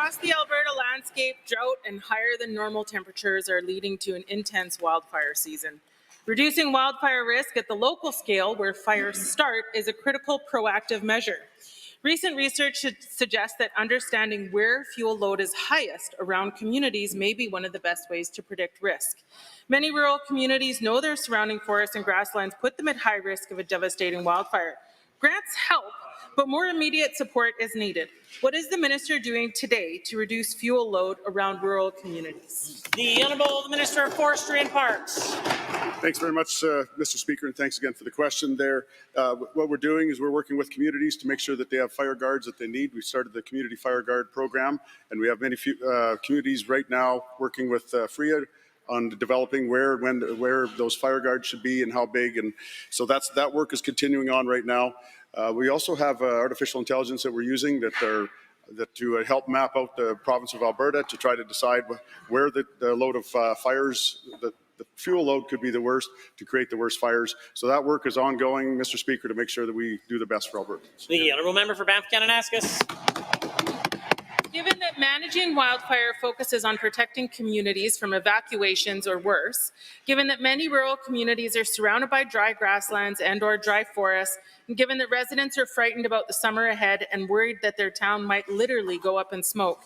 Across the Alberta landscape, drought and higher than normal temperatures are leading to an intense wildfire season. Reducing wildfire risk at the local scale, where fires start, is a critical proactive measure. Recent research suggests that understanding where fuel load is highest around communities may be one of the best ways to predict risk. Many rural communities know their surrounding forests and grasslands put them at high risk of a devastating wildfire. Grants help, but more immediate support is needed. What is the minister doing today to reduce fuel load around rural communities? The Honourable Minister of Forestry and Parks. Thanks very much, Mr. Speaker, and thanks again for the question there. What we're doing is we're working with communities to make sure that they have fire guards that they need. We started the Community Fire Guard program, and we have many communities right now working with FRIA on developing where those fire guards should be and how big, and so that work is continuing on right now. We also have artificial intelligence that we're using to help map out the province of Alberta to try to decide where the load of fires, the fuel load could be the worst to create the worst fires. So that work is ongoing, Mr. Speaker, to make sure that we do the best for Alberta. The Honourable Member for Banff-Kananaskis. Given that managing wildfire focuses on protecting communities from evacuations or worse, given that many rural communities are surrounded by dry grasslands and/or dry forests, and given that residents are frightened about the summer ahead and worried that their town might literally go up in smoke,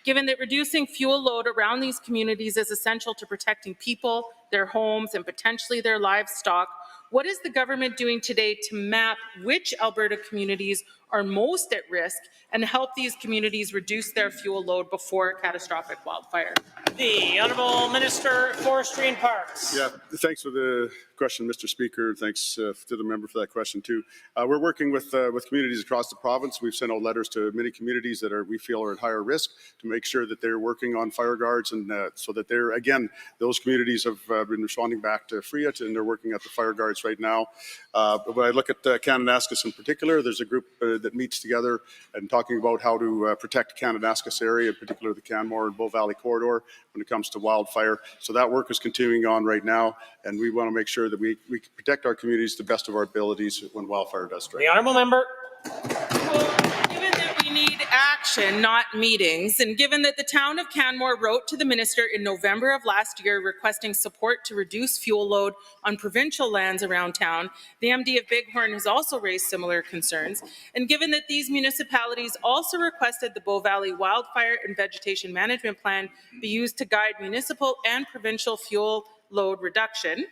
given that reducing fuel load around these communities is essential to protecting people, their homes, and potentially their livestock, what is the government doing today to map which Alberta communities are most at risk and help these communities reduce their fuel load before a catastrophic wildfire? The Honourable Minister, Forestry and Parks. Yeah, thanks for the question, Mr. Speaker. Thanks to the member for that question too. We're working with communities across the province. We've sent out letters to many communities that we feel are at higher risk to make sure that they're working on fire guards, and so that they're, again, those communities have been responding back to FRIA, and they're working at the fire guards right now. But when I look at Kananaskis in particular, there's a group that meets together and talking about how to protect Kananaskis area, in particular the Canmore and Bow Valley corridor, when it comes to wildfire. So that work is continuing on right now, and we want to make sure that we protect our communities to the best of our abilities when wildfire does strike. The Honourable Member. Given that we need action, not meetings, and given that the town of Canmore wrote to the minister in November of last year requesting support to reduce fuel load on provincial lands around town, the MD of Bighorn has also raised similar concerns. And given that these municipalities also requested the Bow Valley Wildfire and Vegetation Management Plan be used to guide municipal and provincial fuel load reduction,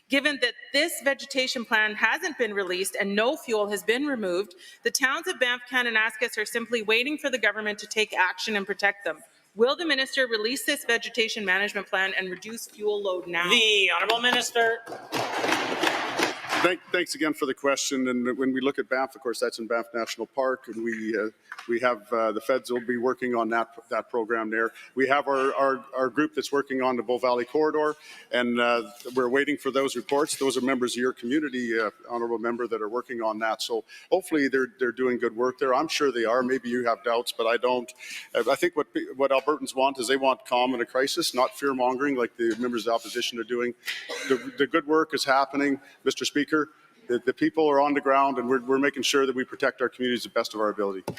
given that this vegetation plan hasn't been released and no fuel has been removed, the towns of Banff-Kananaskis are simply waiting for the government to take action and protect them. Will the minister release this vegetation management plan and reduce fuel load now? The Honourable Minister. Thanks again for the question. And when we look at Banff, of course, that's in Banff National Park, and we have the feds will be working on that program there. We have our group that's working on the Bow Valley corridor, and we're waiting for those reports. Those are members of your community, honourable member, that are working on that. So hopefully they're doing good work there. I'm sure they are. Maybe you have doubts, but I don't. I think what Albertans want is they want calm in a crisis, not fear mongering like the members of the opposition are doing. The good work is happening, Mr. Speaker. The people are on the ground, and we're making sure that we protect our communities to the best of our ability.